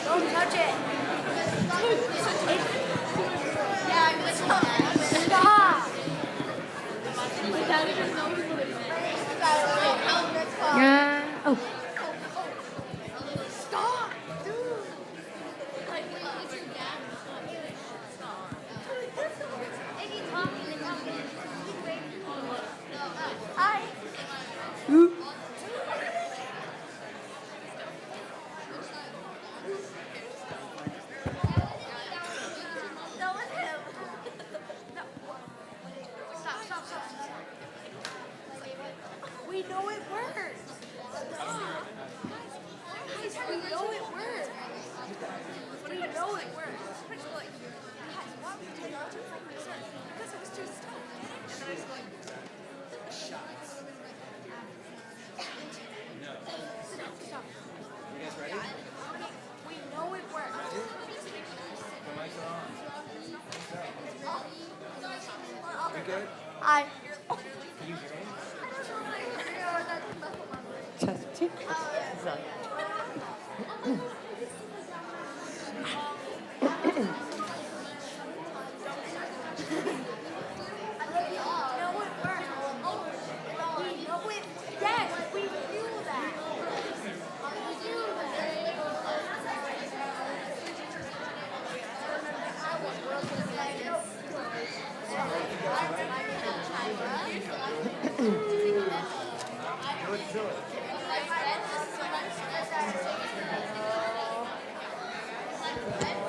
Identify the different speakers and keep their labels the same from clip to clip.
Speaker 1: Don't touch it. Stop.
Speaker 2: Oh.
Speaker 1: Stop, dude. Hi. We know it works. Guys, we know it works. We know it works. Guys, why would you take out 2%? Because it was too stuck. And then I was like, stop.
Speaker 3: You guys ready?
Speaker 1: We know it works.
Speaker 3: The mics are on. You good?
Speaker 1: I.
Speaker 3: Can you hear me?
Speaker 2: Testing.
Speaker 1: Yes, we feel that.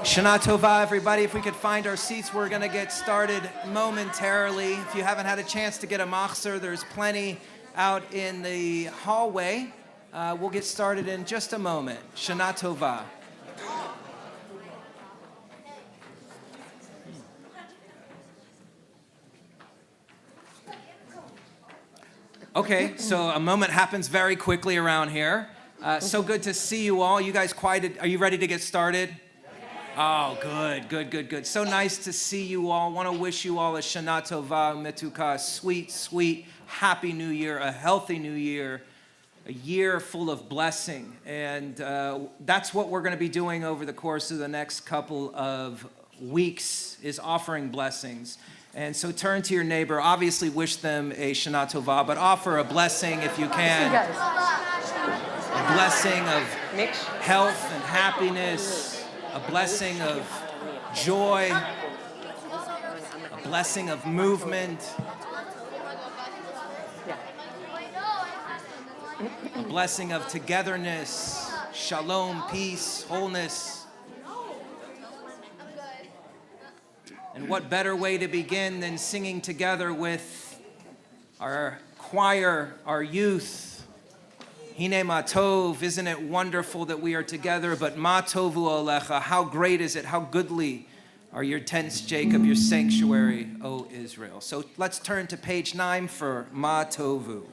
Speaker 3: Shana Tova, everybody. If we could find our seats, we're going to get started momentarily. If you haven't had a chance to get a machzor, there's plenty out in the hallway. We'll get started in just a moment. Shana Tova. Okay, so a moment happens very quickly around here. So good to see you all. You guys quieted. Are you ready to get started? Oh, good. So nice to see you all. Want to wish you all a Shana Tova Umetuka, sweet, happy new year, a healthy new year, a year full of blessing. And that's what we're going to be doing over the course of the next couple of weeks, is offering blessings. And so turn to your neighbor, obviously wish them a Shana Tova, but offer a blessing if you can. A blessing of health and happiness. A blessing of joy, a blessing of movement, a blessing of togetherness, shalom, peace, wholeness. And what better way to begin than singing together with our choir, our youth. Hine ma tov, isn't it wonderful that we are together? But ma tovu alecha, how great is it, how goodly are your tents, Jacob, your sanctuary, O Israel. So let's turn to page 9 for ma tovu.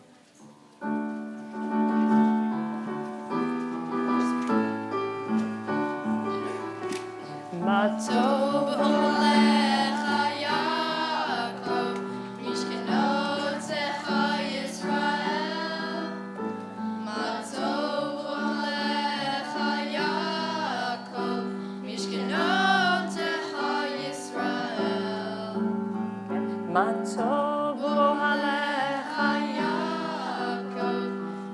Speaker 2: Ma tov olecha Yaakov, mishkenotecha Yisrael. Ma tov olecha Yaakov, mishkenotecha Yisrael. Ma tov olecha Yaakov,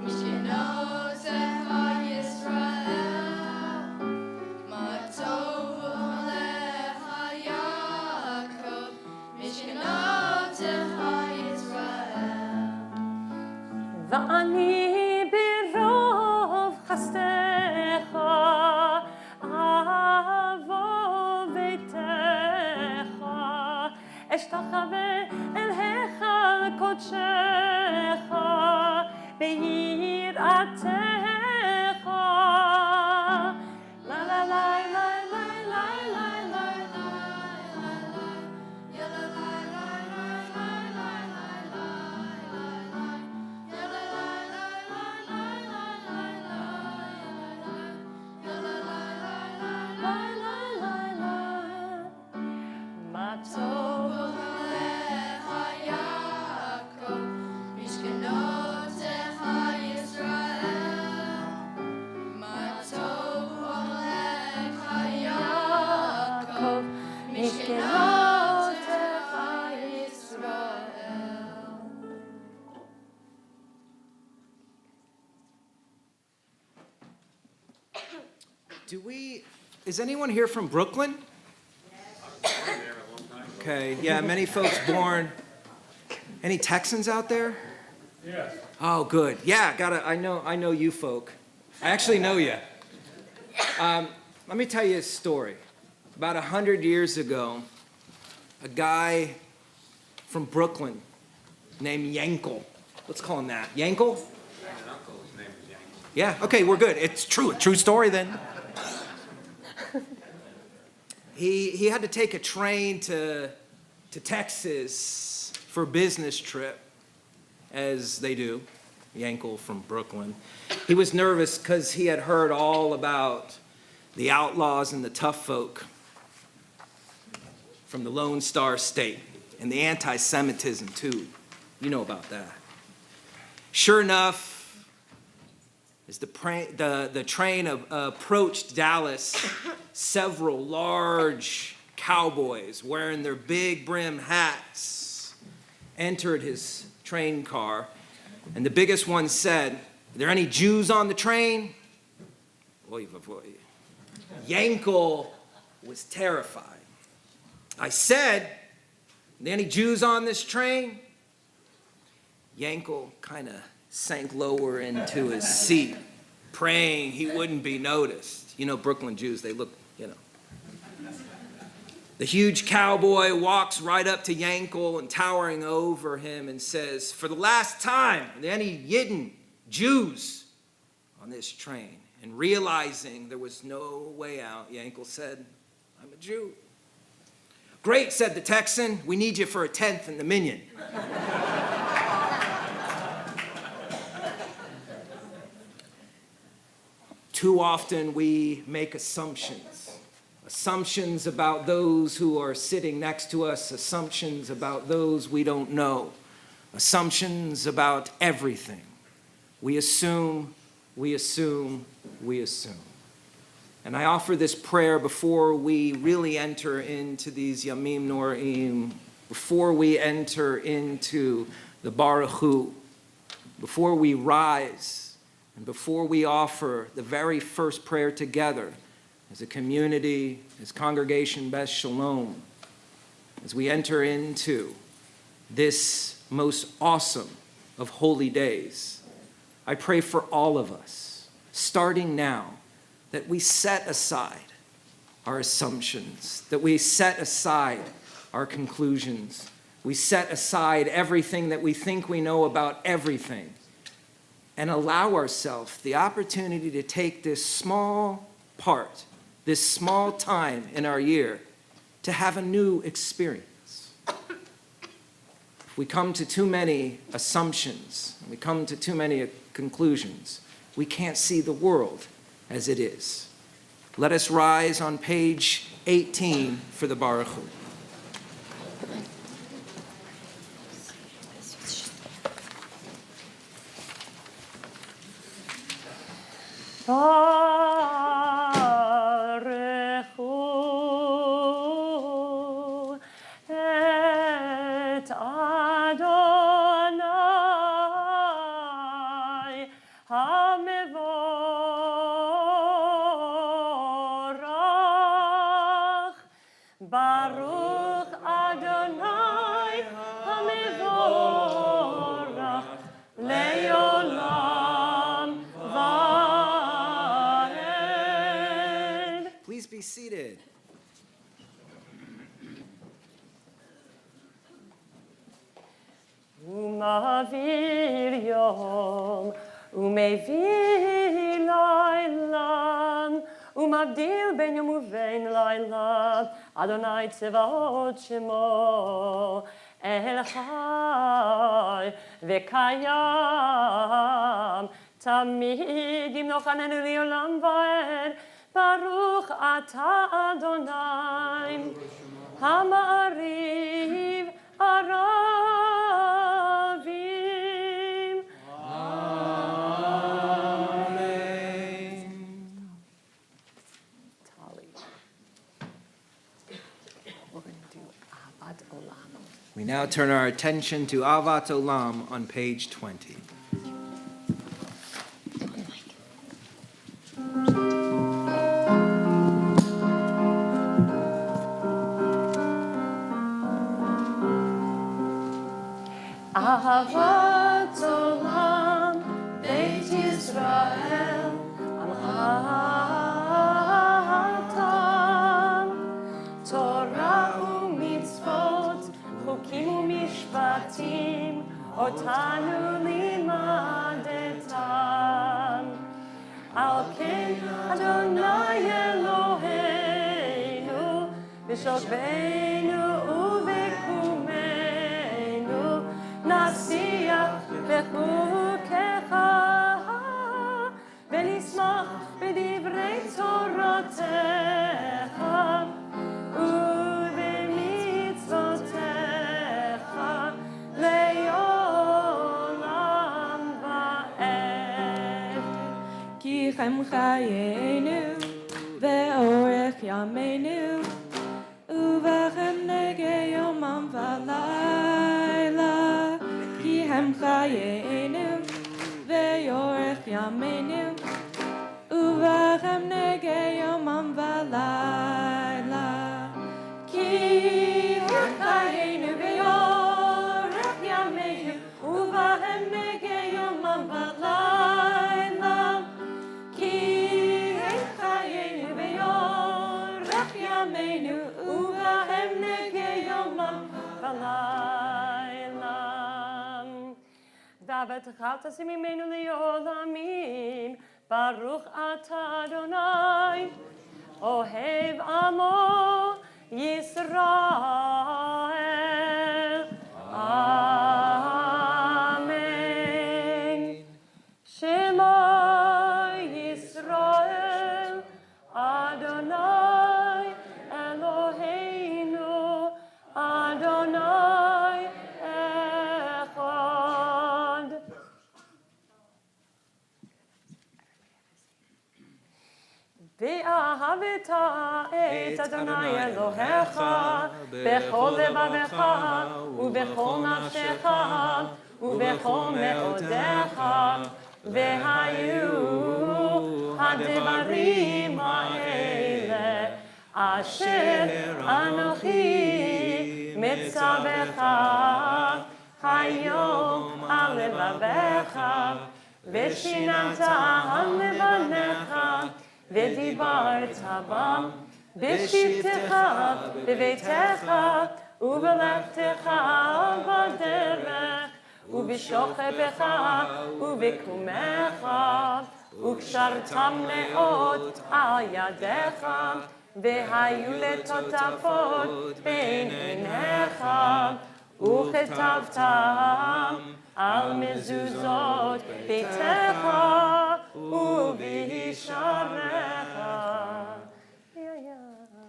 Speaker 2: mishkenotecha Yisrael. Ma tov olecha Yaakov, mishkenotecha Yisrael. Va'ani birov chastecha avo veitecha eshtachave el hechal kodshecha beiratecha. La la la la la la la la la la la. Ya la la la la la la la la la. Ya la la la
Speaker 3: Is anyone here from Brooklyn? Okay, yeah, many folks born. Any Texans out there?
Speaker 4: Yes.
Speaker 3: Oh, good. Yeah, I know you folk. I actually know you. Let me tell you a story. About 100 years ago, a guy from Brooklyn named Yankel. Let's call him that. Yankel?
Speaker 4: My uncle's name is Yankel.
Speaker 3: Yeah, okay, we're good. It's true. A true story then. He had to take a train to Texas for a business trip, as they do. Yankel from Brooklyn. He was nervous because he had heard all about the outlaws and the tough folk from the Lone Star State and the anti-Semitism too. You know about that. Sure enough, as the train approached Dallas, several large cowboys wearing their big brim hats entered his train car, and the biggest one said, "Are there any Jews on the train?" Oy vavoy. Yankel was terrified. I said, "Are there any Jews on this train?" Yankel kind of sank lower into his seat, praying he wouldn't be noticed. You know, Brooklyn Jews, they look, The huge cowboy walks right up to Yankel and towering over him and says, "For the last time, are there any Yidden Jews on this train?" And realizing there was no way out, Yankel said, "I'm a Jew." "Great," said the Texan. "We need you for a 10th in the minyan." Too often we make assumptions about those who are sitting next to us, assumptions about those we don't know, assumptions about everything. We assume. And I offer this prayer before we really enter into these Yamim Noraim, before we enter into the Baruch Hu, before we rise, and before we offer the very first prayer together as a community, as congregation Beth Shalom, as we enter into this most awesome of holy days, I pray for all of us, starting now, that we set aside our assumptions, that we set aside our conclusions, we set aside everything that we think we know about everything, and allow ourselves the opportunity to take this small part, this small time in our year, to have a new experience. If we come to too many assumptions, we come to too many conclusions, we can't see the world as it is. Let us rise on page 18 for the Baruch Hu.
Speaker 2: Baruchu et Adonai HaMevorach. Baruch Adonai HaMevorach Leolam Vaed.
Speaker 3: Please be seated.
Speaker 2: Umavir yom, umevir laylan, umavdil ben yom uvein layla, Adonai tzevaot shemo, El Chai v'kayam, tamid yimnochanenu li'olam vaed, Baruch ata Adonai, Hama'ariv Aravim.
Speaker 3: Amen.
Speaker 2: Tali. We're going to do Avat Olam.
Speaker 3: We now turn our attention to Avat Olam on page 20.
Speaker 2: אהבת עולם, בית ישראל, עמך אהבתם. תורה ומצוות, חוקים ומשפטים, אותנו לימדתם. על כן אדוני אלוהינו, בשוכבנו ובקומנו, נשיח בחוקיך, ונשמח בדברי תורתך, ובמצוותיך לעולם ועד. כי חיים חיינו ואורך ימינו, ובכם נגע יומם ולילה. כי הם חיינו ואורך ימינו, ובכם נגע יומם ולילה. כי הם חיינו ואורך ימינו, ובכם נגע יומם ולילה. כי הם חיינו ואורך ימינו, ובהם נגע יומם ולילה. דאבתך תעשה ממנו לעולמים, ברוך אתה אדוני, אוהב עמו ישראל. אמן. שמע ישראל, אדוני אלוהינו, אדוני אחד. ואהבת את אדוני אלוהיך בכל לבבך ובכל נפשך ובכל מאודיך, והיו הדברים האלה אשר אנוכי מצווך היום על לבבך, ושיננתם לבניך, ודיברת בם בשבתך בביתך ובלכתך בדרך ובשוכבך ובקומך, וקשרתם מאוד על ידיך, והיו לטוטפות בין עיניך, וכתבתם על מזוזות ביתך ובישעריך.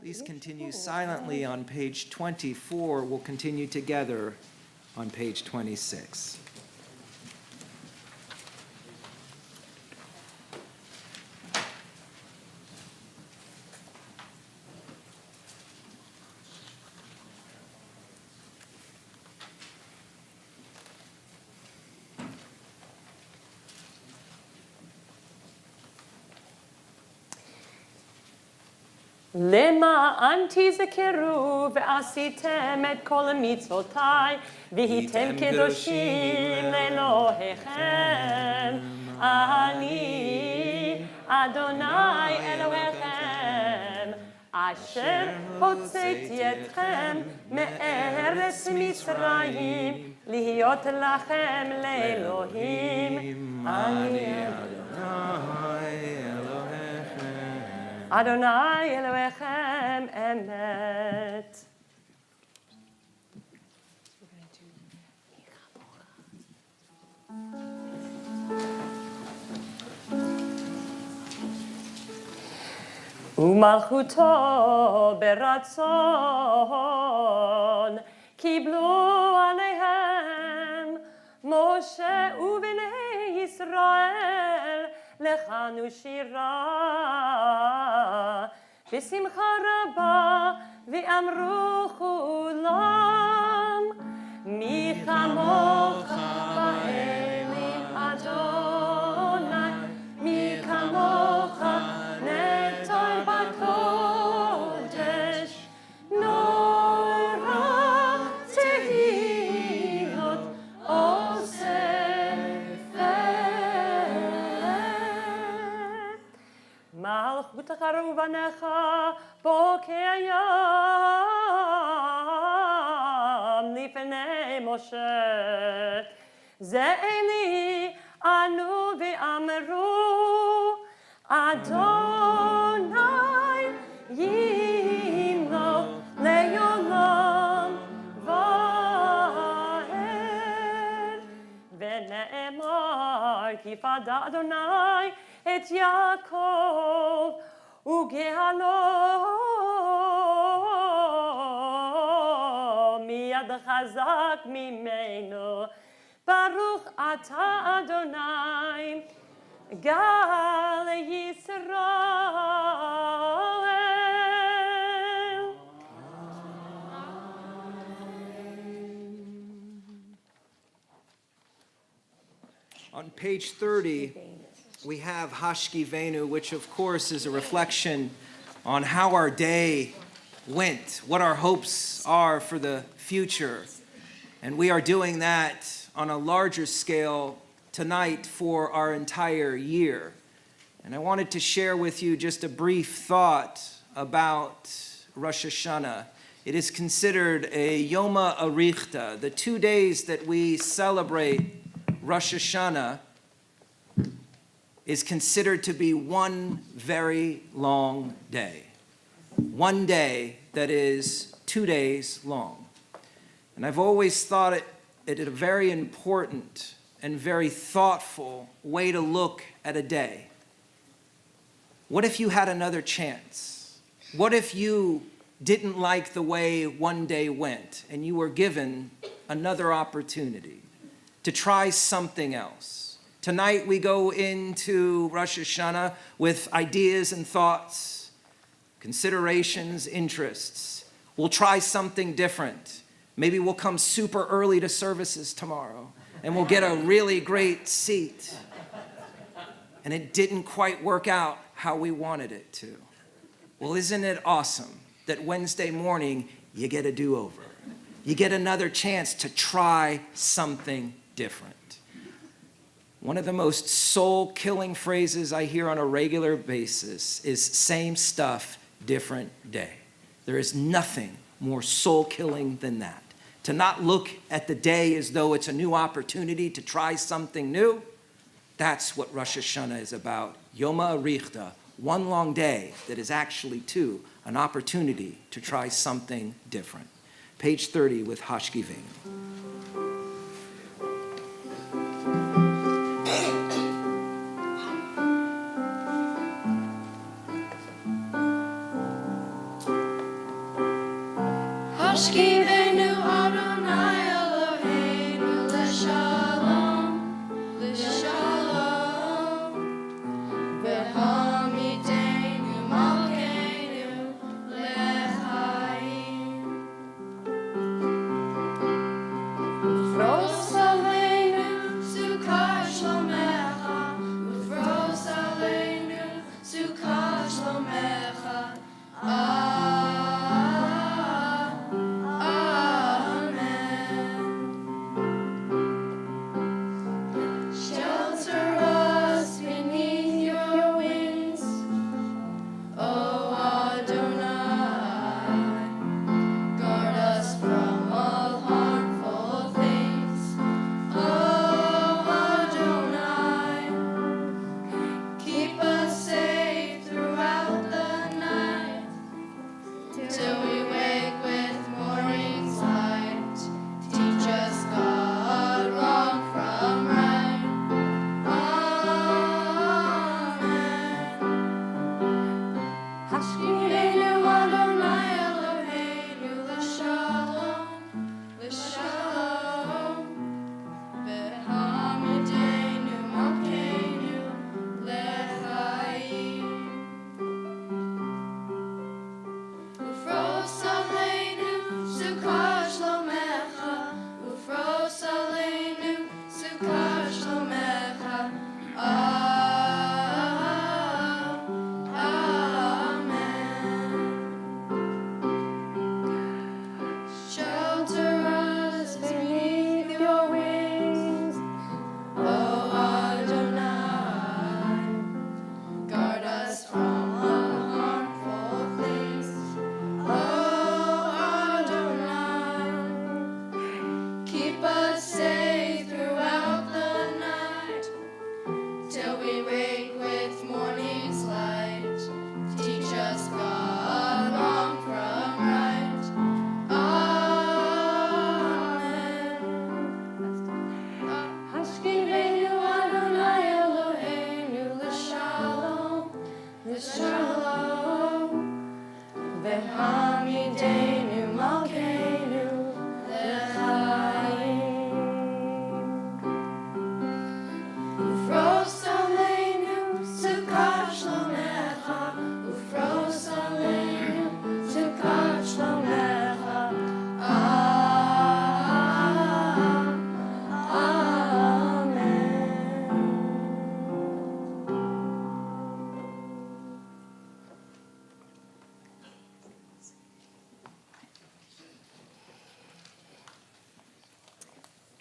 Speaker 3: Please continue silently on page 24. We'll continue together on page 26.
Speaker 2: למען תזכרו ועשיתם את כל מצוותיי, והייתם קדושים לאלוהיכם. אני אדוני אלוהיכם, אשר הוצאתי אתכם מארץ מצרים, להיות לכם לאלוהים. אני אדוני אלוהיכם אמת. ומלכותו ברצון קיבלו עליהם משה ובני ישראל, לחנו שירה בשמחה רבה, ואמרו כולם, מי כמוך באלים אדוני, מי כמוך נטול בקודש, נורא תהילות לפניך בוקר יום לפני משה. זה אלי ענו ואמרו אדוני ימלוך לעולם ועד. ונאמר כי פדה אדוני את יעקב וגאלו מיד חזק ממנו. ברוך אתה אדוני גל ישראל.
Speaker 3: On page 30, we have Hashkivenu, which of course is a reflection on how our day went, what our hopes are for the future. And we are doing that on a larger scale tonight for our entire year. And I wanted to share with you just a brief thought about Rosh Hashanah. It is considered a Yoma Arichta, the 2 days that we celebrate Rosh Hashanah is considered to be one very long day. One day that is 2 days long. And I've always thought it a very important and very thoughtful way to look at a day. What if you had another chance? What if you didn't like the way one day went and you were given another opportunity to try something else? Tonight we go into Rosh Hashanah with ideas and thoughts, considerations, interests. We'll try something different. Maybe we'll come super early to services tomorrow and we'll get a really great seat. And it didn't quite work out how we wanted it to. Well, isn't it awesome that Wednesday morning you get a do-over? You get another chance to try something different. One of the most soul-killing phrases I hear on a regular basis is same stuff, different day. There is nothing more soul-killing than that. To not look at the day as though it's a new opportunity to try something new, that's what Rosh Hashanah is about. Yoma Arichta, one long day that is actually, too, an opportunity to try something different. Page 30 with Hashkivenu.
Speaker 1: Hashkivenu Adonai Eloheinu L'Shalom, L'Shalom, V'hamidenu Malkeinu L'chaim. Ufros aleinu Sukkah Shlomecha, Ufros aleinu Sukkah Shlomecha.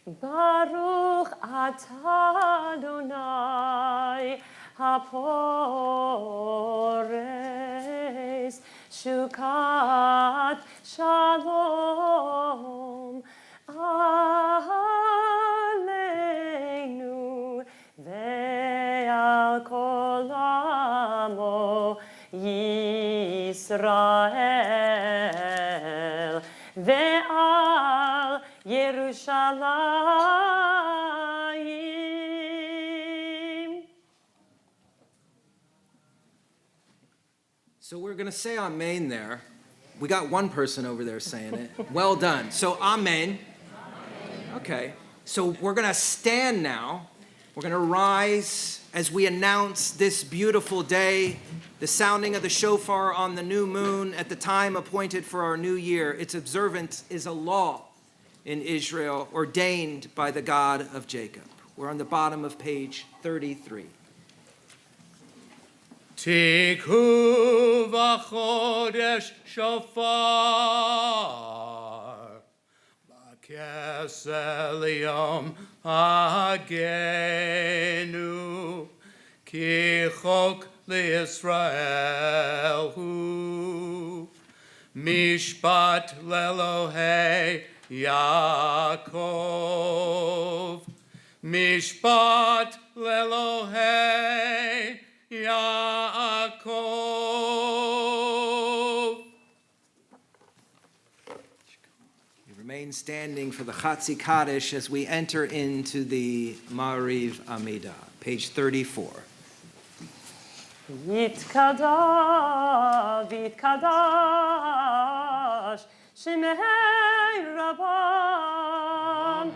Speaker 2: Baruch atah Adonai hapores shukat shalom aleinu ve'al kol amo Yisrael ve'al Yerushalayim.
Speaker 3: So we're going to say Amen there. We got one person over there saying it. Well done. So Amen. Okay. So we're going to stand now. We're going to rise as we announce this beautiful day, the sounding of the shofar on the new moon at the time appointed for our new year. Its observance is a law in Israel ordained by the God of Jacob. We're on the bottom of page 33.
Speaker 5: Tikhu v'chodesh shofar b'kesel yom hagenu ki chok liYisrael hu mishpat lelohei Yaakov mishpat lelohei Yaakov.
Speaker 3: We remain standing for the Chatzi Kaddish as we enter into the Ma'ariv Amidah, page 34.
Speaker 2: Yitkadash Shemei Rabban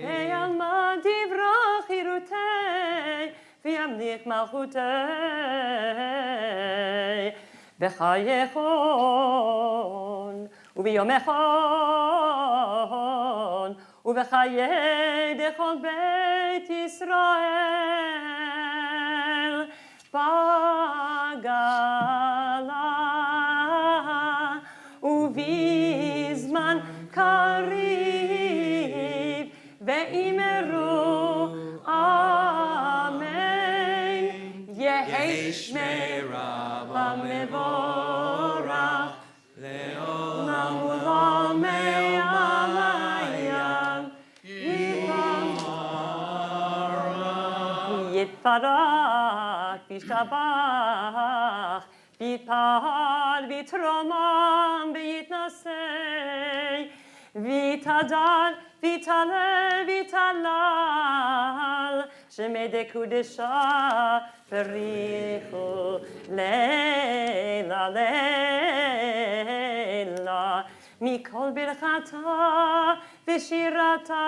Speaker 2: Be'alma divrach hirutei V'yamlich malchutei B'chayechon U'v'yomechon U'v'chayei dechol Beit Yisrael Bagala Uvizman Kariv Ve'imeru Amen Yehi Shmei Rabba Mevorach Le'olam U'olam Me'amayam Yitparach V'shtabach V'yitpal V'yitromam V'yitnasei V'yitadal V'yitalel V'yitalal Shemei dekudesha Perichu Leila Leila Mikol birchata V'shirata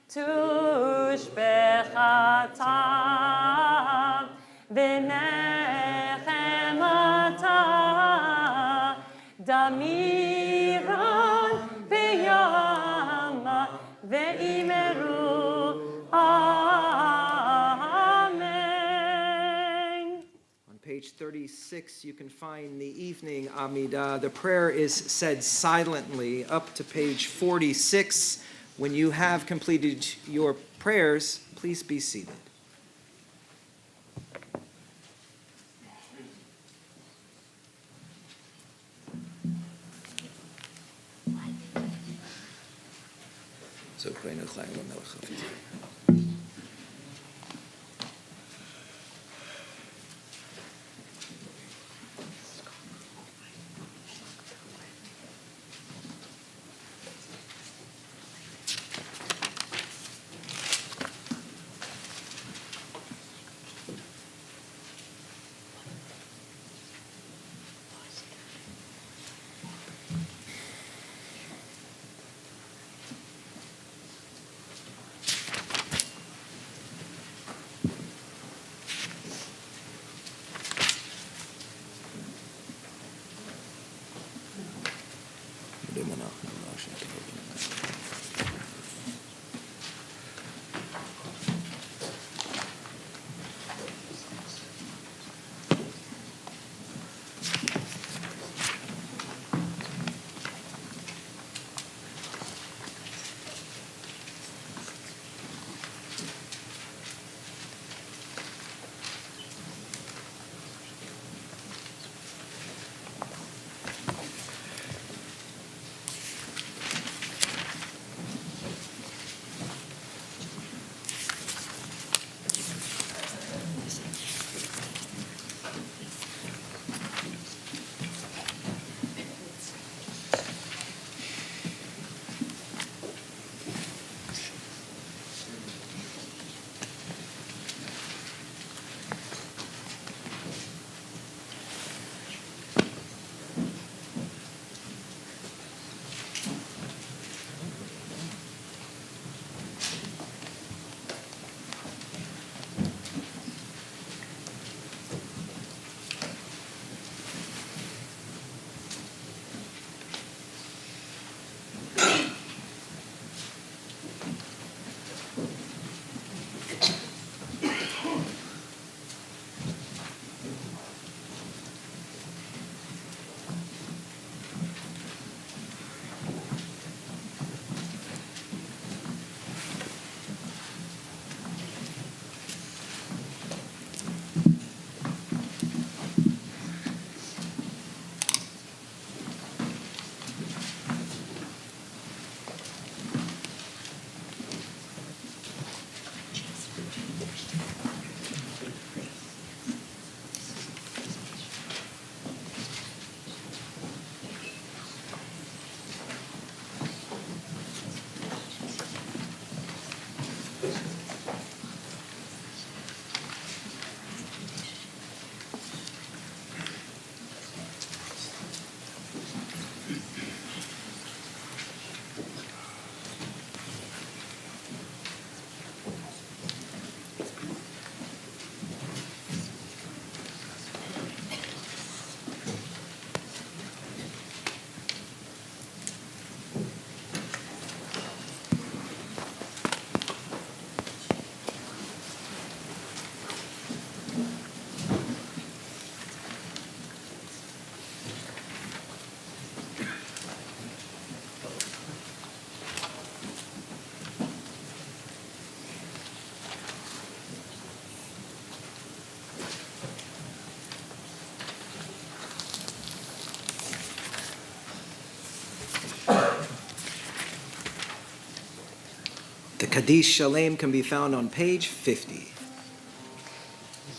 Speaker 2: Tushbechata V'nechemata Damiran V'yama Ve'imeru Amen.
Speaker 3: On page 36, you can find the evening Amidah. The prayer is said silently up to page 46. When you have completed your prayers, please be seated. The Kaddish Shalem can be found on page 50.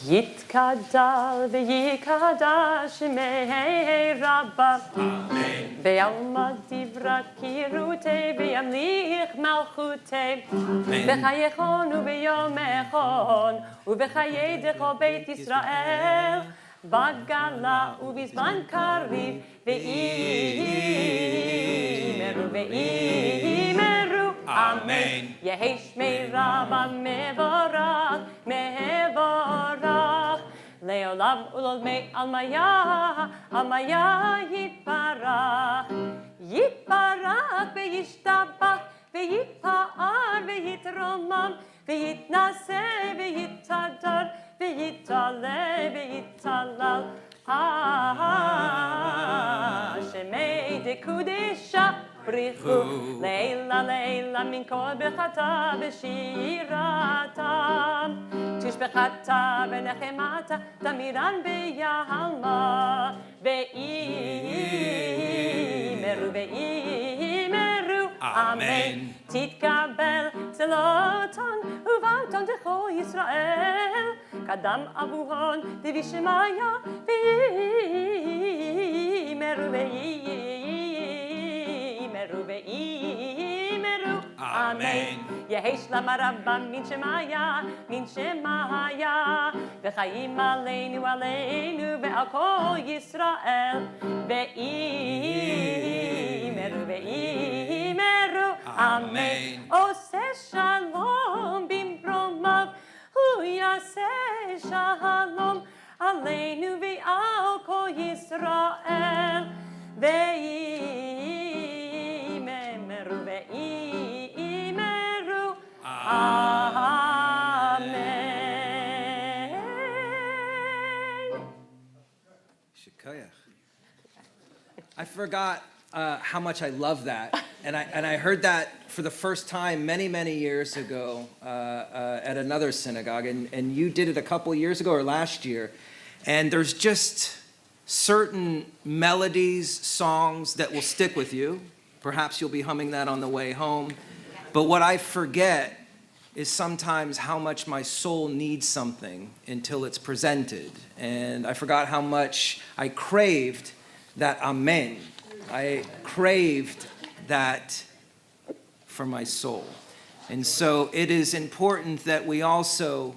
Speaker 2: יתקדל ויקדש שמי רבה בעלמא דברה קירותי וימליך מלכותי בחייכון וביומכון ובחיי דכל בית ישראל בגלה ובזמן קריב ואימרו ואימרו אמן יהי שמי רבה מבורך מבורך לעולם ולעולמי עלמיה יתברך יתברך וישתבח ויתפאר ויתרומם ויתנשא ויתהדר ויתעלה ויתהלל שמי דקודשה בריחו לילה לילה מן כל ברכתה ושירתה תשבחתה ונחמתה תמירן ביעלמה ואימרו ואימרו אמן תתקבל צלותן ובאותן דכל ישראל קדם אבוהון דבי שמיה ואימרו ואימרו ואימרו אמן יהי שלמה רבה מן שמיה וחיים עלינו ועל כל ישראל ואימרו ואימרו אמן עושה שלום במרומיו הוא יעשה שלום עלינו ועל כל ישראל ואימרו ואימרו amen.
Speaker 3: Shikoyach. I forgot how much I love that, and I heard that for the first time many years ago at another synagogue, and you did it a couple years ago or last year, and there's just certain melodies, songs that will stick with you. Perhaps you'll be humming that on the way home. But what I forget is sometimes how much my soul needs something until it's presented. And I forgot how much I craved that amen. I craved that for my soul. And so it is important that we also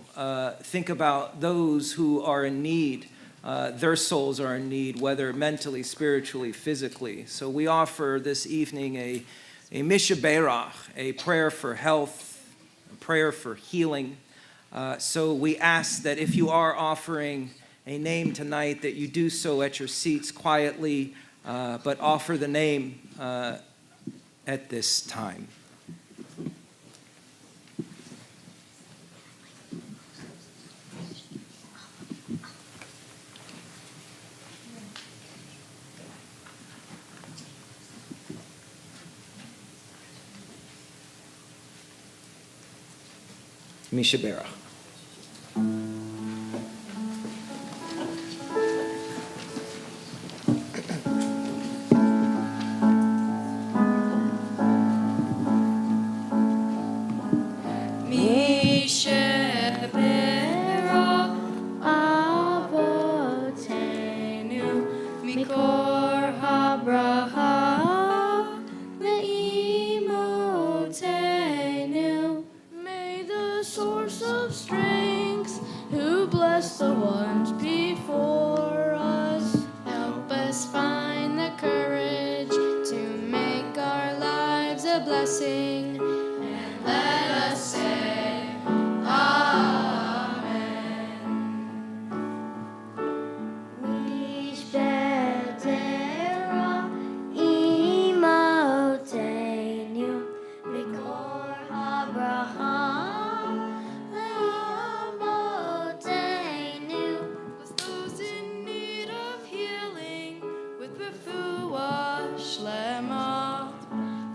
Speaker 3: think about those who are in need. Their souls are in need, whether mentally, spiritually, physically. So we offer this evening a mishaberach, a prayer for health, a prayer for healing. So we ask that if you are offering a name tonight, that you do so at your seats quietly, but offer the name at this time. Mishaberach.
Speaker 1: May the
Speaker 6: of strength, who bless the ones before us. Help us find the courage to make our lives a blessing, and let us say, Amen. Mishpetera imotenu mikor Abraham le'amotenu.
Speaker 1: Bless those in need of healing with refuah shlema.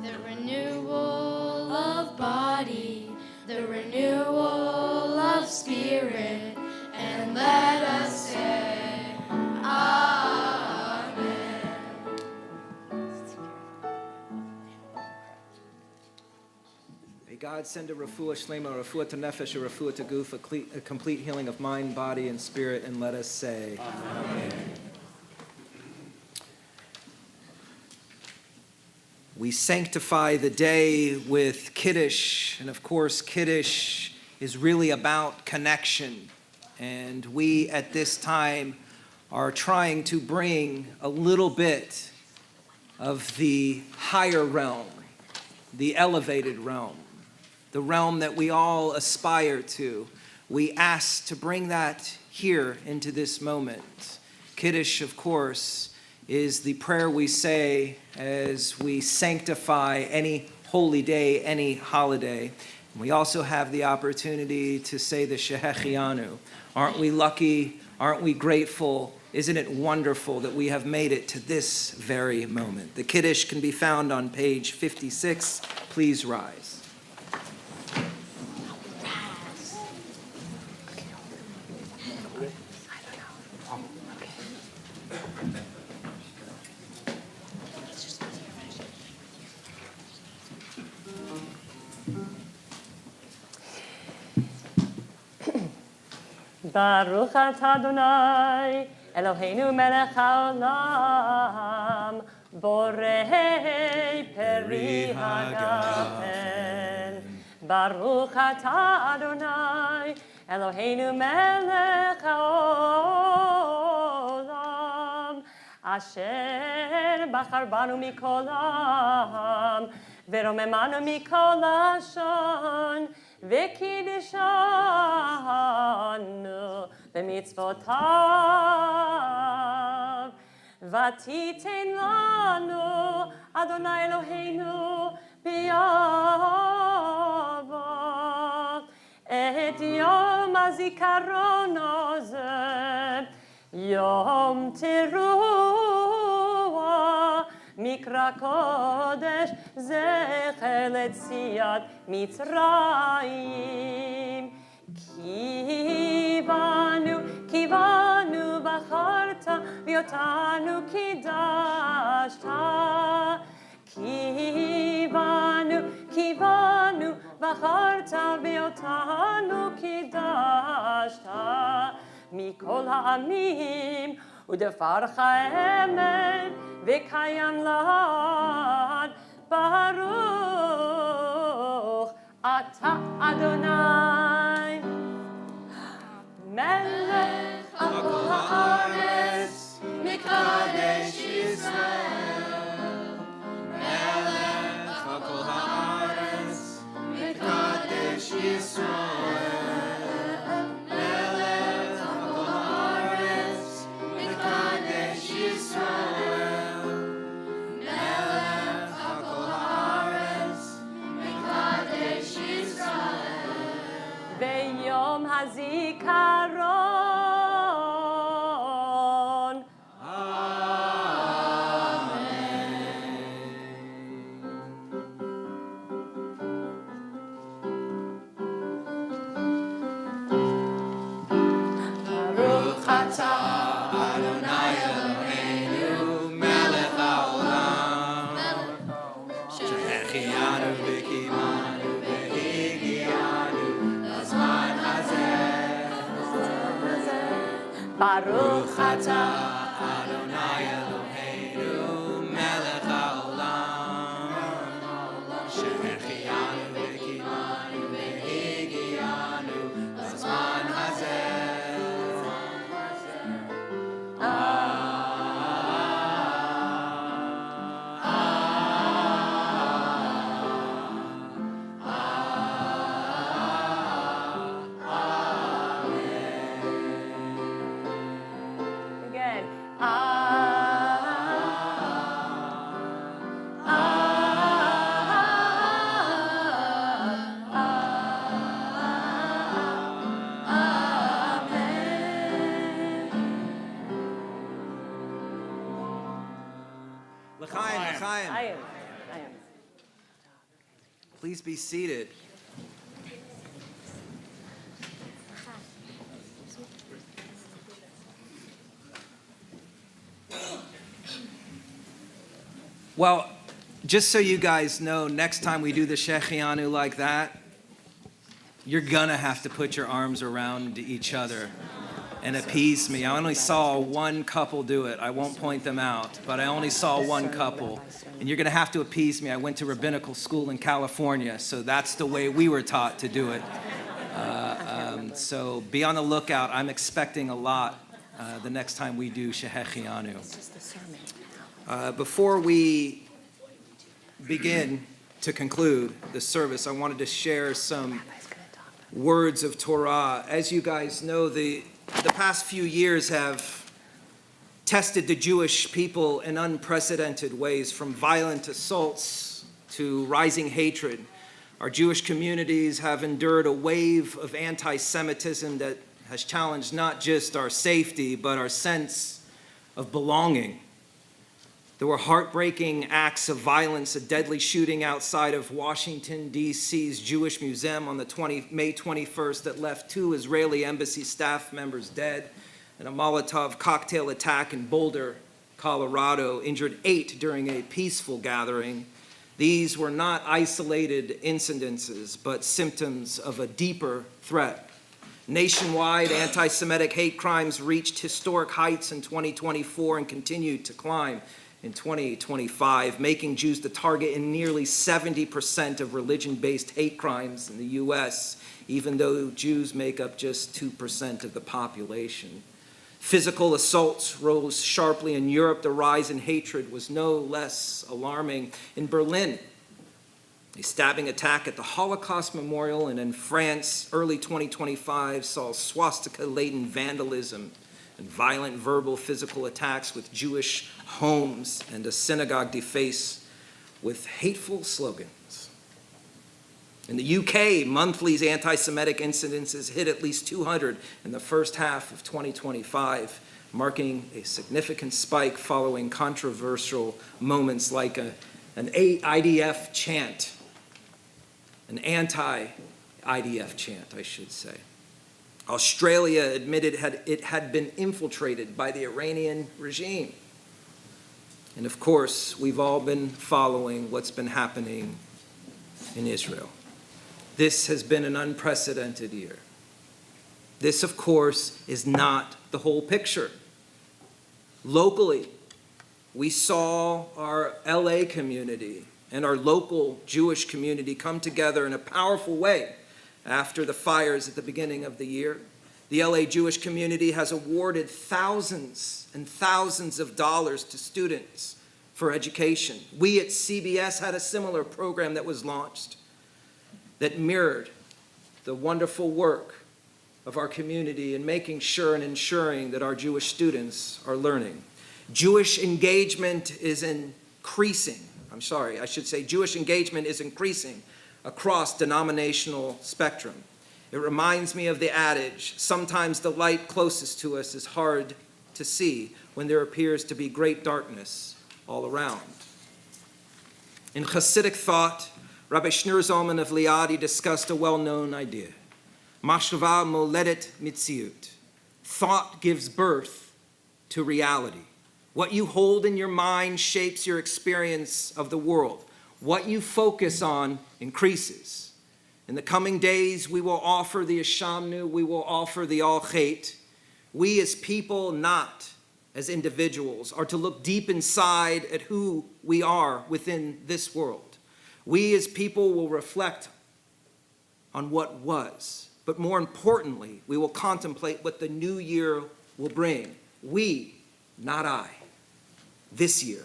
Speaker 6: The renewal of body, the renewal of spirit, and let us say, Amen.
Speaker 3: May God send a refuah shlema, a refuah to nefesh, a refuah to guf, a complete healing of mind, body, and spirit, and let us say, Amen. We sanctify the day with Kiddush, and of course, Kiddush is really about connection. And we, at this time, are trying to bring a little bit of the higher realm, the elevated realm, the realm that we all aspire to. We ask to bring that here into this moment. Kiddush, of course, is the prayer we say as we sanctify any holy day, any holiday. And we also have the opportunity to say the Shehechianu. Aren't we lucky? Aren't we grateful? Isn't it wonderful that we have made it to this very moment? The Kiddush can be found on page 56. Please rise.
Speaker 2: Baruch atah Adonai, Eloheinu melech haolam, borei peri hagafen. Baruch atah Adonai, Eloheinu melech haolam, asher bachar banu mikol ha'am, veromemanu mikol lashon, וקידשנו במצוותיו ותיתן לנו אדוני אלוהינו ביבוא את יום הזיכרון הזה יום תרועה מקרא קודש זכר ליציאת מצרים קיוונו בחרת ואותנו קידשת קיוונו בחרת ואותנו קידשת מכל העמים ודברך אמת וקיים לעד ברוך אתה אדוני מלך על כל הארץ מקדש ישראל מלך על כל הארץ מקדש ישראל מלך על כל הארץ מקדש ישראל מלך על כל הארץ מקדש ישראל ביום הזיכרון Baruch atah Adonai Eloheinu melech haolam שהחיינו וקיימנו והגיענו
Speaker 3: Please be seated. Well, just so you guys know, next time we do the Shechianu like that, you're gonna have to put your arms around each other and appease me. I only saw one couple do it. I won't point them out, but I only saw one couple. And you're gonna have to appease me. I went to rabbinical school in California, so that's the way we were taught to do it. So be on the lookout. I'm expecting a lot the next time we do Shechianu. Before we begin to conclude the service, I wanted to share some words of Torah. As you guys know, the past few years have tested the Jewish people in unprecedented ways, from violent assaults to rising hatred. Our Jewish communities have endured a wave of anti-Semitism that has challenged not just our safety, but our sense of belonging. There were heartbreaking acts of violence, a deadly shooting outside of Washington, D.C.'s Jewish Museum on the May 21st that left 2 Israeli embassy staff members dead, and a Molotov cocktail attack in Boulder, Colorado, injured 8 during a peaceful gathering. These were not isolated incidences, but symptoms of a deeper threat. Nationwide, anti-Semitic hate crimes reached historic heights in 2024 and continued to climb in 2025, making Jews the target in nearly 70% of religion-based hate crimes in the U.S., even though Jews make up just 2% of the population. Physical assaults rose sharply in Europe. The rise in hatred was no less alarming. In Berlin, a stabbing attack at the Holocaust Memorial, and in France, early 2025 saw swastika-laden vandalism and violent verbal physical attacks with Jewish homes and a synagogue defaced with hateful slogans. In the UK, monthly anti-Semitic incidences hit at least 200 in the first half of 2025, marking a significant spike following controversial moments like an IDF chant, an anti-IDF chant, I should say. Australia admitted it had been infiltrated by the Iranian regime. And of course, we've all been following what's been happening in Israel. This has been an unprecedented year. This, of course, is not the whole picture. Locally, we saw our LA community and our local Jewish community come together in a powerful way after the fires at the beginning of the year. The LA Jewish community has awarded thousands and thousands of dollars to students for education. We at CBS had a similar program that was launched that mirrored the wonderful work of our community in making sure and ensuring that our Jewish students are learning. Jewish engagement is increasing. Jewish engagement is increasing across denominational spectrum. It reminds me of the adage, sometimes the light closest to us is hard to see when there appears to be great darkness all around. In Hasidic thought, Rabbi Shneur Zalman of Liadi discussed a well-known idea. Mashva moledet mitziut. Thought gives birth to reality. What you hold in your mind shapes your experience of the world. What you focus on increases. In the coming days, we will offer the Ishamnu, we will offer the Al Chait. We as people, not as individuals, are to look deep inside at who we are within this world. We as people will reflect on what was, but more importantly, we will contemplate what the new year will bring. We, not I, this year.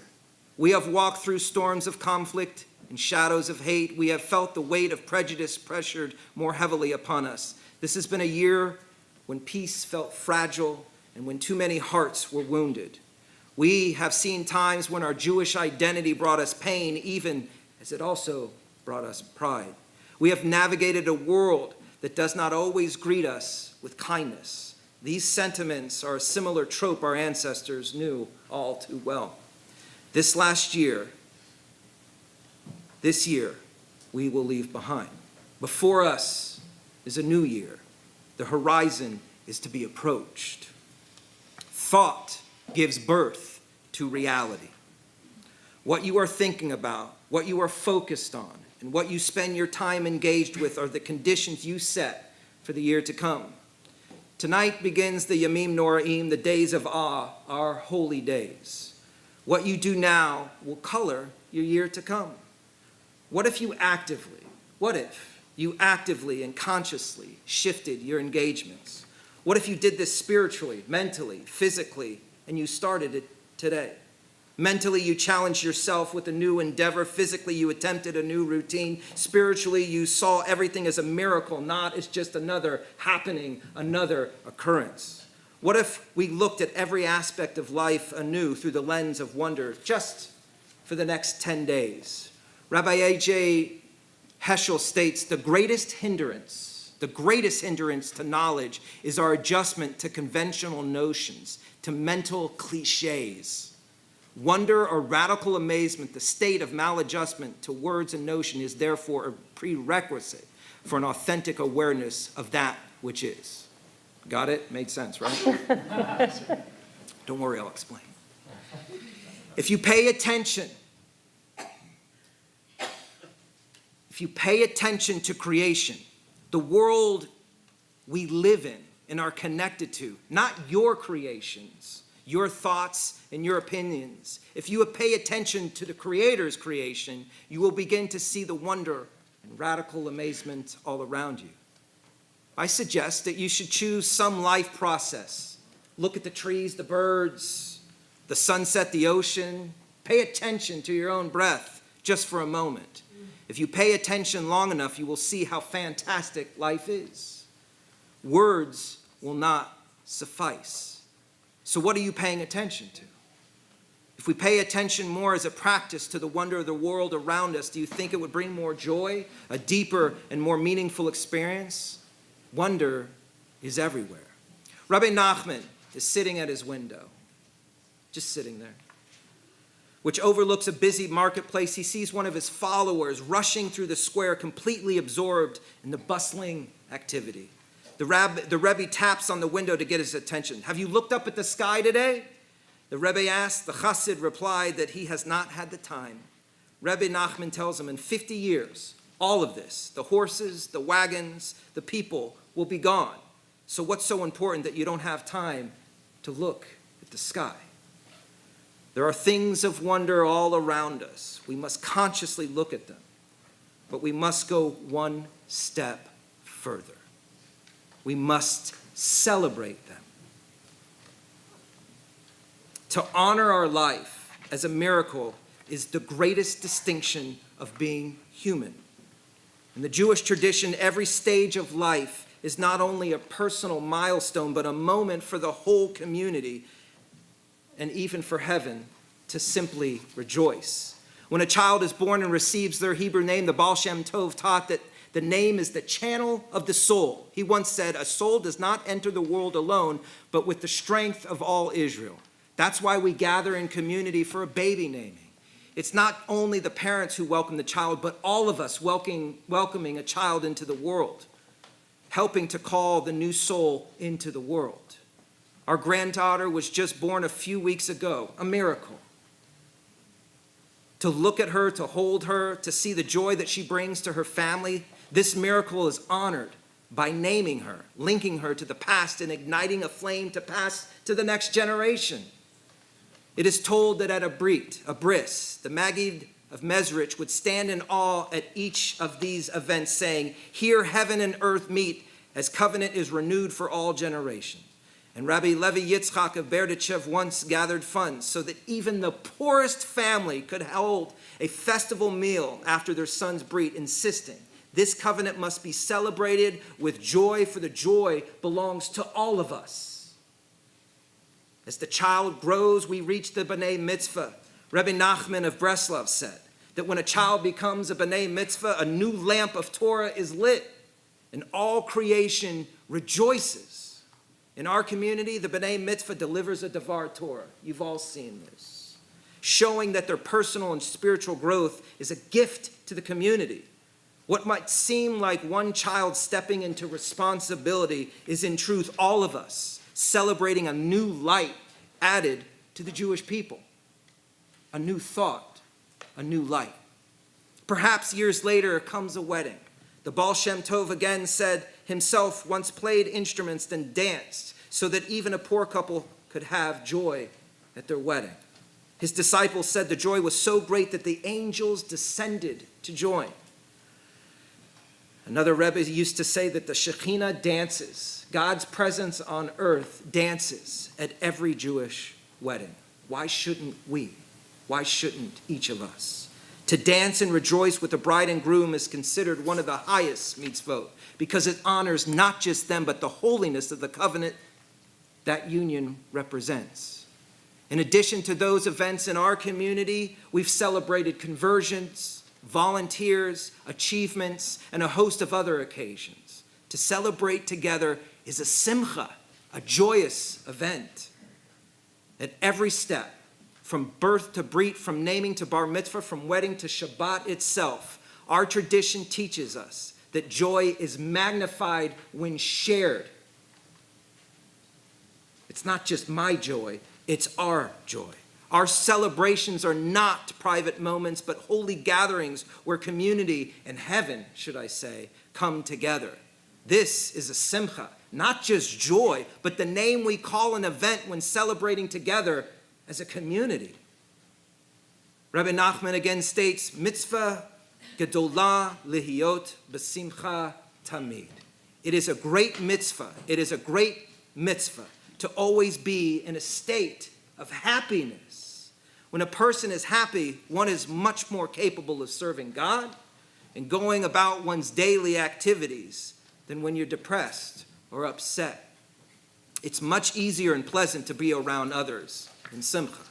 Speaker 3: We have walked through storms of conflict and shadows of hate. We have felt the weight of prejudice pressured more heavily upon us. This has been a year when peace felt fragile and when too many hearts were wounded. We have seen times when our Jewish identity brought us pain, even as it also brought us pride. We have navigated a world that does not always greet us with kindness. These sentiments are a similar trope our ancestors knew all too well. This year, we will leave behind. Before us is a new year. The horizon is to be approached. Thought gives birth to reality. What you are thinking about, what you are focused on, and what you spend your time engaged with are the conditions you set for the year to come. Tonight begins the Yamim Noraim, the days of awe, our holy days. What you do now will color your year to come. What if you actively and consciously shifted your engagements? What if you did this spiritually, mentally, physically, and you started it today? Mentally, you challenged yourself with a new endeavor. Physically, you attempted a new routine. Spiritually, you saw everything as a miracle, not as just another happening, another occurrence. What if we looked at every aspect of life anew through the lens of wonder just for the next 10 days? Rabbi A.J. Heschel states, the greatest hindrance to knowledge is our adjustment to conventional notions, to mental cliches. Wonder or radical amazement, the state of maladjustment to words and notion, is therefore a prerequisite for an authentic awareness of that which is. Got it? Made sense, right? Don't worry, I'll explain. If you pay attention to creation, the world we live in and are connected to, not your creations, your thoughts and your opinions. If you pay attention to the Creator's creation, you will begin to see the wonder and radical amazement all around you. I suggest that you should choose some life process. Look at the trees, the birds, the sunset, the ocean. Pay attention to your own breath just for a moment. If you pay attention long enough, you will see how fantastic life is. Words will not suffice. So what are you paying attention to? If we pay attention more as a practice to the wonder of the world around us, do you think it would bring more joy, a deeper and more meaningful experience? Wonder is everywhere. Rabbi Nachman is sitting at his window, just sitting there, which overlooks a busy marketplace. He sees one of his followers rushing through the square, completely absorbed in the bustling activity. The Rebbe taps on the window to get his attention. Have you looked up at the sky today? The Rebbe asked. The Chassid replied that he has not had the time. Rebbe Nachman tells him in 50 years, all of this, the horses, the wagons, the people, will be gone. So what's so important that you don't have time to look at the sky? There are things of wonder all around us. We must consciously look at them, but we must go one step further. We must celebrate them. To honor our life as a miracle is the greatest distinction of being human. In the Jewish tradition, every stage of life is not only a personal milestone, but a moment for the whole community and even for heaven to simply rejoice. When a child is born and receives their Hebrew name, the Baal Shem Tov taught that the name is the channel of the soul. He once said, a soul does not enter the world alone, but with the strength of all Israel. That's why we gather in community for a baby naming. It's not only the parents who welcome the child, but all of us welcoming a child into the world, helping to call the new soul into the world. Our granddaughter was just born a few weeks ago, a miracle. To look at her, to hold her, to see the joy that she brings to her family, this miracle is honored by naming her, linking her to the past, and igniting a flame to pass to the next generation. It is told that at a bris, the Maggid of Mezrich would stand in awe at each of these events, saying, here heaven and earth meet as covenant is renewed for all generations. And Rabbi Levi Yitzchak of Berdichev once gathered funds so that even the poorest family could hold a festival meal after their son's brit, insisting this covenant must be celebrated with joy, for the joy belongs to all of us. As the child grows, we reach the B'nai Mitzvah. Rabbi Nachman of Breslov said that when a child becomes a B'nai Mitzvah, a new lamp of Torah is lit, and all creation rejoices. In our community, the B'nai Mitzvah delivers a Devar Torah. You've all seen this. Showing that their personal and spiritual growth is a gift to the community. What might seem like one child stepping into responsibility is in truth all of us celebrating a new light added to the Jewish people. A new thought, a new light. Perhaps years later comes a wedding. The Baal Shem Tov again said himself once played instruments then danced so that even a poor couple could have joy at their wedding. His disciples said the joy was so great that the angels descended to join. Another Rebbe used to say that the Shekhinah dances, God's presence on earth dances at every Jewish wedding. Why shouldn't we? Why shouldn't each of us? To dance and rejoice with the bride and groom is considered one of the highest mitzvot because it honors not just them but the holiness of the covenant that union represents. In addition to those events in our community, we've celebrated conversions, volunteers, achievements, and a host of other occasions. To celebrate together is a simcha, a joyous event. At every step, from birth to brit, from naming to bar mitzvah, from wedding to Shabbat itself, our tradition teaches us that joy is magnified when shared. It's not just my joy, it's our joy. Our celebrations are not private moments, but holy gatherings where community and heaven, should I say, come together. This is a simcha, not just joy, but the name we call an event when celebrating together as a community. Rabbi Nachman again states, mitzvah gedolah lihiyot b'simcha tamid. It is a great mitzvah. It is a great mitzvah to always be in a state of happiness. When a person is happy, one is much more capable of serving God and going about one's daily activities than when you're depressed or upset. It's much easier and pleasant to be around others in simcha.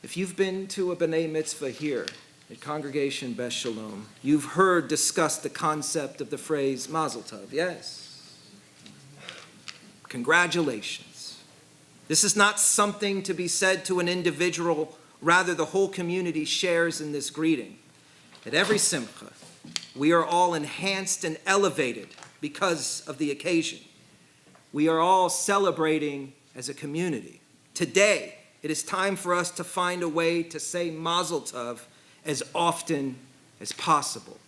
Speaker 3: If you've been to a B'nai Mitzvah here at Congregation Beth Shalom, you've heard discussed the concept of the phrase Mazel Tov, yes? Congratulations. This is not something to be said to an individual, rather the whole community shares in this greeting. At every simcha, we are all enhanced and elevated because of the occasion. We are all celebrating as a community. Today, it is time for us to find a way to say Mazel Tov as often as possible.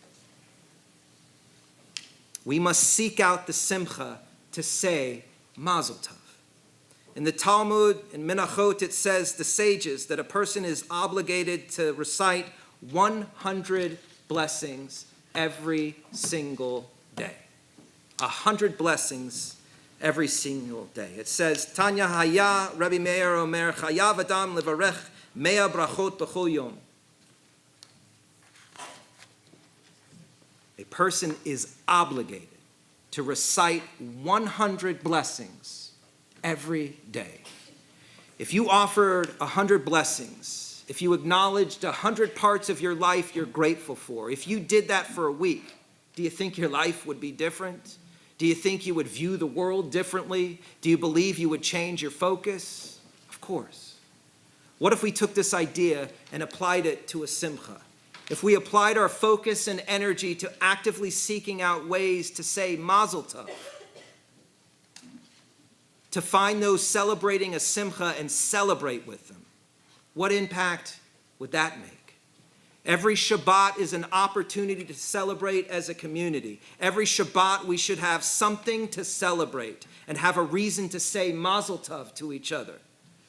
Speaker 3: We must seek out the simcha to say Mazel Tov. In the Talmud, in Menachot, it says, the sages, that a person is obligated to recite 100 blessings every single day. 100 blessings every single day. It says, Tanya Haya, Rabbi Meir Omer, Chayav Adam levarech mea brachot b'chol yom. A person is obligated to recite 100 blessings every day. If you offered 100 blessings, if you acknowledged 100 parts of your life you're grateful for, if you did that for a week, do you think your life would be different? Do you think you would view the world differently? Do you believe you would change your focus? Of course. What if we took this idea and applied it to a simcha? If we applied our focus and energy to actively seeking out ways to say Mazel Tov, to find those celebrating a simcha and celebrate with them, what impact would that make? Every Shabbat is an opportunity to celebrate as a community. Every Shabbat we should have something to celebrate and have a reason to say Mazel Tov to each other.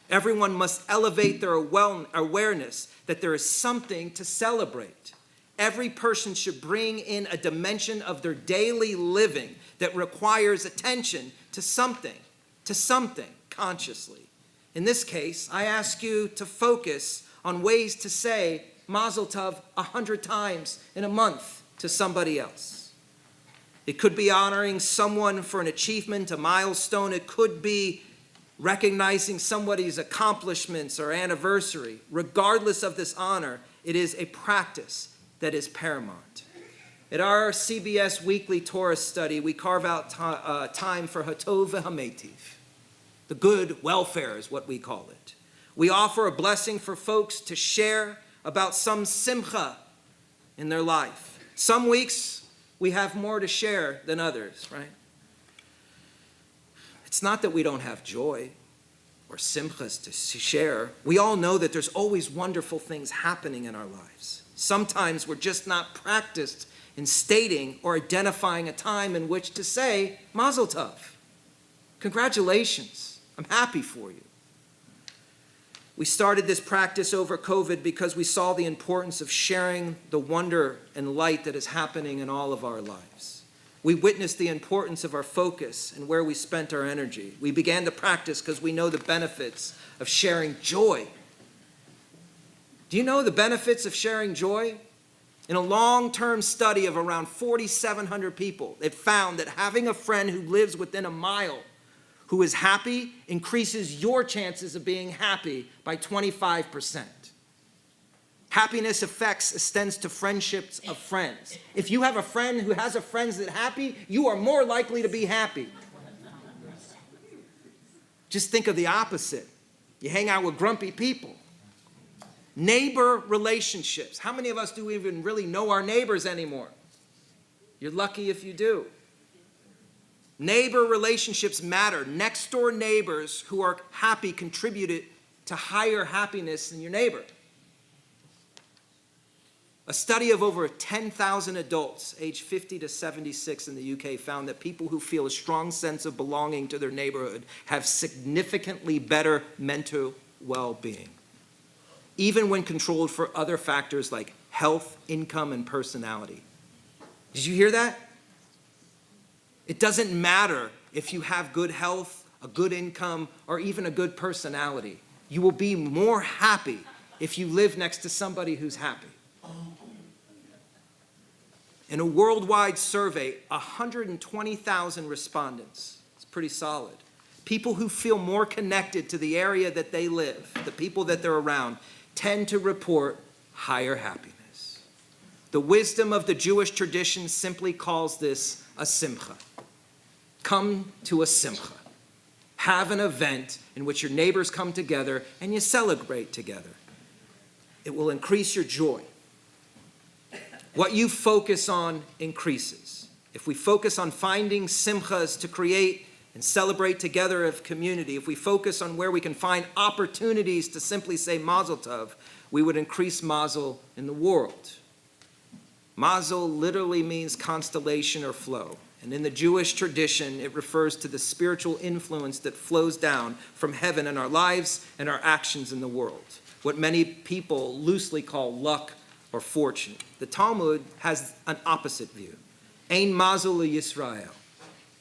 Speaker 3: Everyone must elevate their awareness that there is something to celebrate. Every person should bring in a dimension of their daily living that requires attention to something consciously. In this case, I ask you to focus on ways to say Mazel Tov 100 times in a month to somebody else. It could be honoring someone for an achievement, a milestone. It could be recognizing somebody's accomplishments or anniversary. Regardless of this honor, it is a practice that is paramount. At our CBS weekly Torah study, we carve out time for Hatov v'Hametiv. The good welfare is what we call it. We offer a blessing for folks to share about some simcha in their life, Some weeks we have more to share than others, right? It's not that we don't have joy or simchas to share. We all know that there's always wonderful things happening in our lives. Sometimes we're just not practiced in stating or identifying a time in which to say, Mazel Tov. Congratulations. I'm happy for you. We started this practice over COVID because we saw the importance of sharing the wonder and light that is happening in all of our lives. We witnessed the importance of our focus and where we spent our energy. We began to practice because we know the benefits of sharing joy. Do you know the benefits of sharing joy? In a long-term study of around 4,700 people, it found that having a friend who lives within a mile who is happy increases your chances of being happy by 25%. Happiness extends to friendships of friends. If you have a friend who has a friend that's happy, you are more likely to be happy. Just think of the opposite. You hang out with grumpy people. Neighbor relationships. How many of us do even really know our neighbors anymore? You're lucky if you do. Neighbor relationships matter. Next door neighbors who are happy contributed to higher happiness than your neighbor. A study of over 10,000 adults aged 50 to 76 in the UK found that people who feel a strong sense of belonging to their neighborhood have significantly better mental well-being, even when controlled for other factors like health, income, and personality. Did you hear that? It doesn't matter if you have good health, a good income, or even a good personality. You will be more happy if you live next to somebody who's happy. In a worldwide survey, 120,000 respondents, it's pretty solid. People who feel more connected to the area that they live, the people that they're around, tend to report higher happiness. The wisdom of the Jewish tradition simply calls this a simcha. Come to a simcha. Have an event in which your neighbors come together and you celebrate together. It will increase your joy. What you focus on increases. If we focus on finding simchas to create and celebrate together as community, if we focus on where we can find opportunities to simply say Mazel Tov, we would increase Mazel in the world. Mazel literally means constellation or flow. And in the Jewish tradition, it refers to the spiritual influence that flows down from heaven in our lives and our actions in the world, what many people loosely call luck or fortune. The Talmud has an opposite view. Ein mazel Yisrael.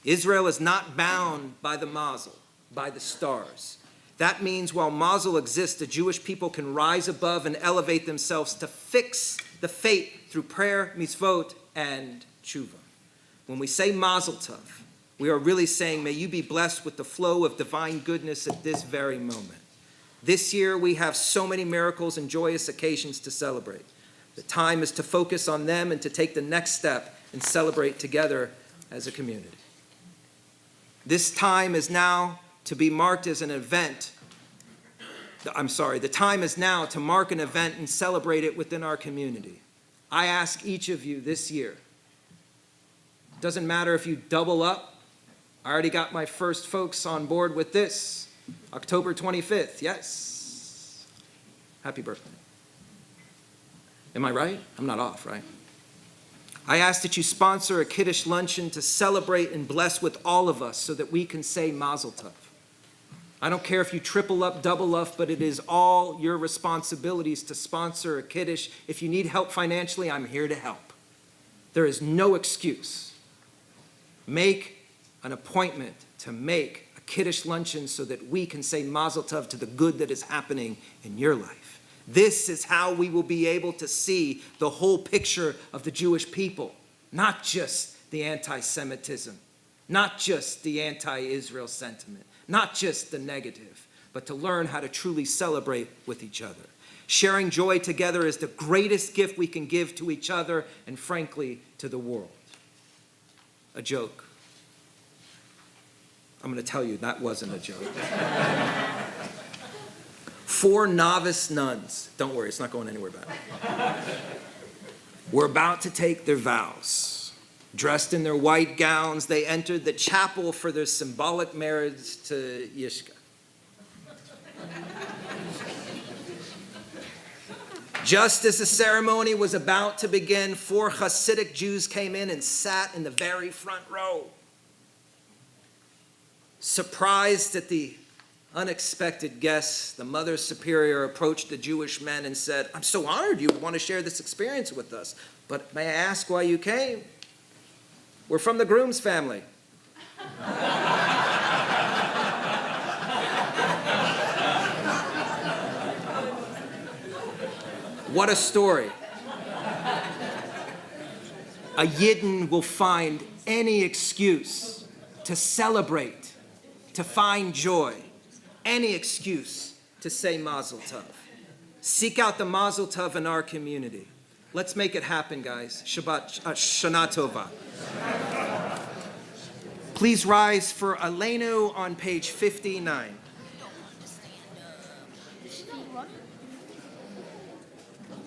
Speaker 3: Israel is not bound by the mazel, by the stars. That means while mazel exists, the Jewish people can rise above and elevate themselves to fix the fate through prayer, mitzvot, and tshuva. When we say Mazel Tov, we are really saying, may you be blessed with the flow of divine goodness at this very moment. This year, we have so many miracles and joyous occasions to celebrate. The time is to focus on them and to take the next step and celebrate together as a community. This time is now to be marked as an event. The time is now to mark an event and celebrate it within our community. I ask each of you this year, doesn't matter if you double up. I already got my first folks on board with this. October 25th, yes. Happy birthday. Am I right? I'm not off, right? I ask that you sponsor a Kiddush luncheon to celebrate and bless with all of us so that we can say Mazel Tov. I don't care if you triple up, double up, but it is all your responsibilities to sponsor a Kiddush. If you need help financially, I'm here to help. There is no excuse. Make an appointment to make a Kiddush luncheon so that we can say Mazel Tov to the good that is happening in your life. This is how we will be able to see the whole picture of the Jewish people, not just the anti-Semitism, not just the anti-Israel sentiment, not just the negative, but to learn how to truly celebrate with each other. Sharing joy together is the greatest gift we can give to each other and, frankly, to the world. A joke. I'm going to tell you, that wasn't a joke. 4 novice nuns. Don't worry, it's not going anywhere back. were about to take their vows. Dressed in their white gowns, they entered the chapel for their symbolic marriage to Yishka. Just as the ceremony was about to begin, 4 Hasidic Jews came in and sat in the very front row. Surprised at the unexpected guests, the Mother Superior approached the Jewish men and said, "I'm so honored you want to share this experience with us, but may I ask why you came? We're from the groom's family." What a story. A Yidden will find any excuse to celebrate, to find joy, any excuse to say Mazel Tov. Seek out the Mazel Tov in our community. Let's make it happen, guys. Shana Tova. Please rise for Aleinu on page 59.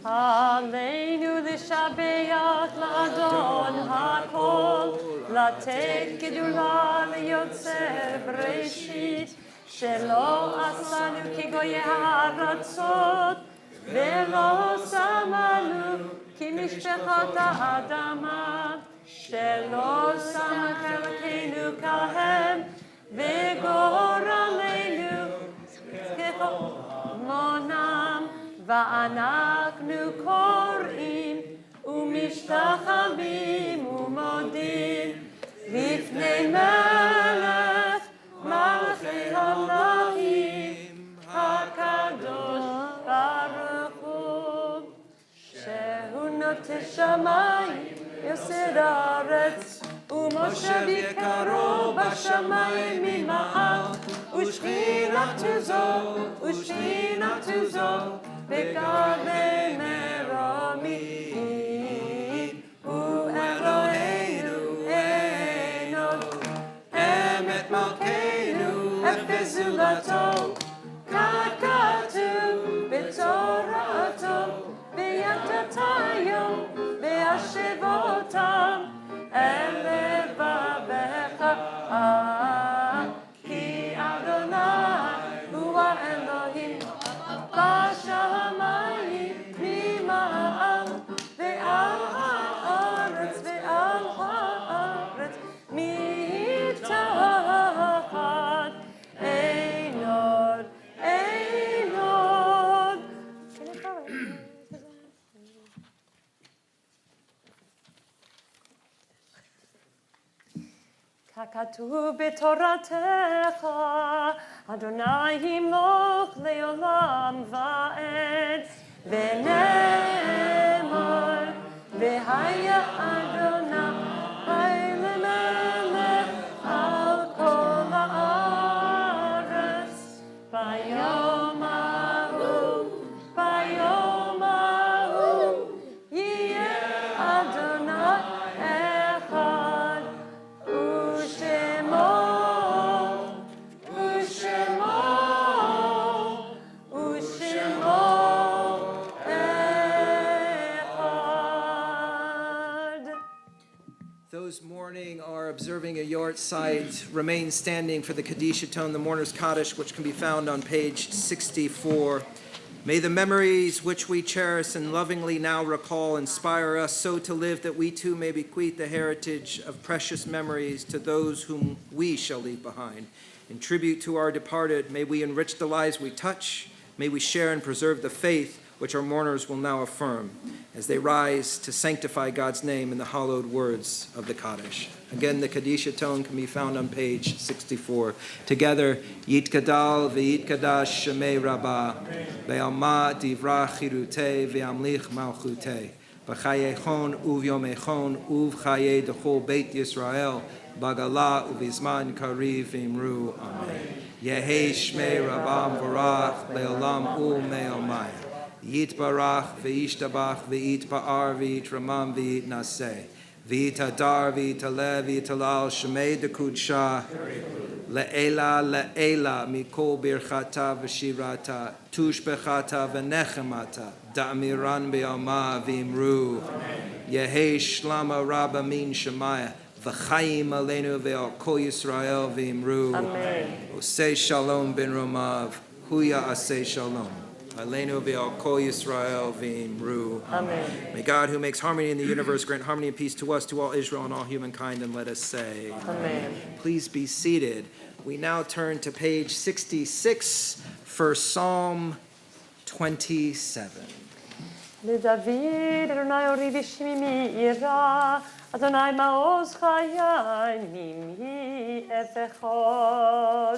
Speaker 2: עלינו לשבח לאדון הכל, לתת גדולה ליוצר בראשית, שלא עשנו כגויי הארצות, ולא שמנו כמשפחות האדמה, שלא שם חלקנו כהם, וגורלנו כחמונם. ואנחנו קוראים ומשתחווים ומודים לפני מלך מלכי המלכים הקדוש ברוך הוא, שהוא נוטה שמיים יסד הארץ ומושב יקרו בשמיים ממעל ושכינתו זו בגבי מרומי הוא אלוהינו אין עוד אמת מלכנו אפס זולתו ככתוב בתורתו ויתת היום והשב אותם אל לבבך כי אדוני הוא האלוהים בשמיים ממעל ועל הארץ מתחת אין עוד. ככתוב בתורתך, אדוני ימלוך לעולם ועד, ונאמר, והיה אדוני למלך על כל הארץ, ביום ההוא יהיה אדוני אחד, ושמו
Speaker 3: Those mourning or observing a yahrzeit remain standing for the Kaddish tone, the mourner's Kaddish, which can be found on page 64. May the memories which we cherish and lovingly now recall inspire us so to live that we too may bequeath the heritage of precious memories to those whom we shall leave behind. In tribute to our departed, may we enrich the lives we touch. May we share and preserve the faith which our mourners will now affirm as they rise to sanctify God's name in the hallowed words of the Kaddish. Again, the Kaddish tone can be found on page 64. Together, Yitkadal v'yitkadash shemei rabbah, ve'alma divrach chirutei ve'amlich malchutei, b'chayechon uvyomechon uvchaye dechol beit Yisrael, bagala uvizman kariv v'imru. Amen. Yehi shmei rabbam varach le'olam u'me'omaya. Yitbarach v'yishtabach v'yitba'ar v'yitramam v'yitnaseh v'yitadar v'yitaleh v'yitalal shemei dekudsha Le'ela, le'ela, mikol birchata v'shirata, tushbechata v'nechemata, da'amiran be'alma v'imru, Yehei shlama rabba min shemaya, v'chaim aleinu ve'al kol Yisrael v'imru.
Speaker 2: Amen.
Speaker 3: Osei shalom ben Romav, huya asei shalom. Aleinu ve'al kol Yisrael v'imru.
Speaker 2: Amen.
Speaker 3: May God, who makes harmony in the universe, grant harmony and peace to us, to all Israel, and all humankind, and let us say,
Speaker 2: Amen.
Speaker 3: Please be seated. We now turn to page 66 for Psalm 27.
Speaker 2: לדוד, אדוני אורי ושמי מאירה, אדוני מעוז חיי, ממי אפחד.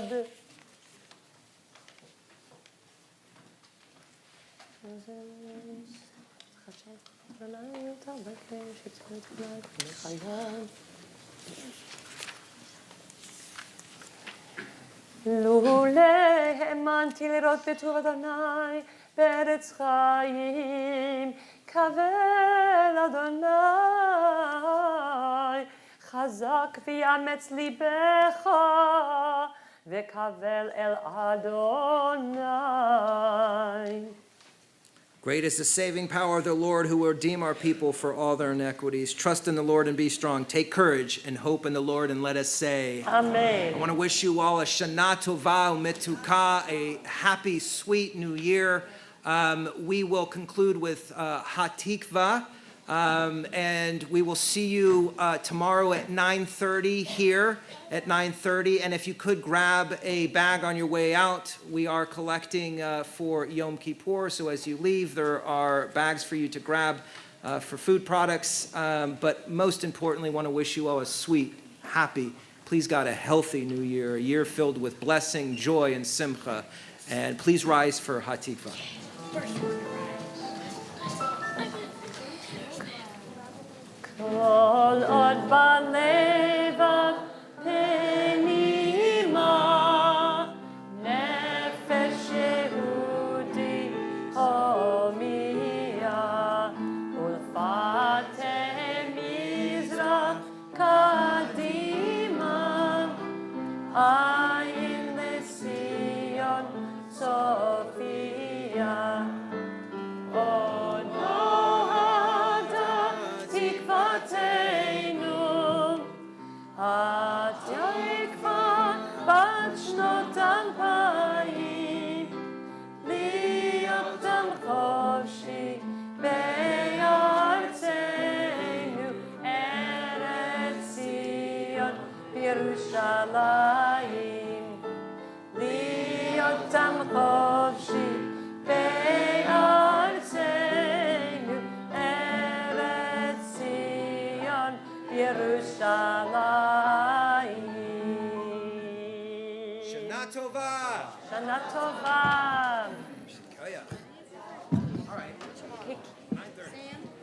Speaker 2: לולא האמנתי לראות בטוב אדוני בארץ חיים, קבל אדוני, חזק ויאמץ ליבך, וקבל אל אדוני.
Speaker 3: Great is the saving power of the Lord, who will redeem our people for all their iniquities. Trust in the Lord and be strong. Take courage and hope in the Lord, and let us say,
Speaker 2: Amen.
Speaker 3: I want to wish you all a Shana Tova U'Metuka, a happy, sweet new year. We will conclude with Hatikva, and we will see you tomorrow at 9:30 here at 9:30. And if you could grab a bag on your way out, we are collecting for Yom Kippur. So as you leave, there are bags for you to grab for food products. But most importantly, want to wish you all a sweet, happy, please God, a healthy new year, a year filled with blessing, joy, and simcha. And please rise for Hatikva.
Speaker 2: כל עוד בלבב פנימה, נפש יהודי הומייה, ולפתי מזרח קדימה, עין לציון צופיה. עוד נועדה תקוותנו, התקווה בת שנות 2000, להיות עם חופשי בארצנו, ארץ ציון בירושלים. להיות עם חופשי בארצנו, ארץ ציון בירושלים.
Speaker 3: Shana Tova.
Speaker 2: שנה טובה.
Speaker 3: Oh, yeah. All right. 9:30.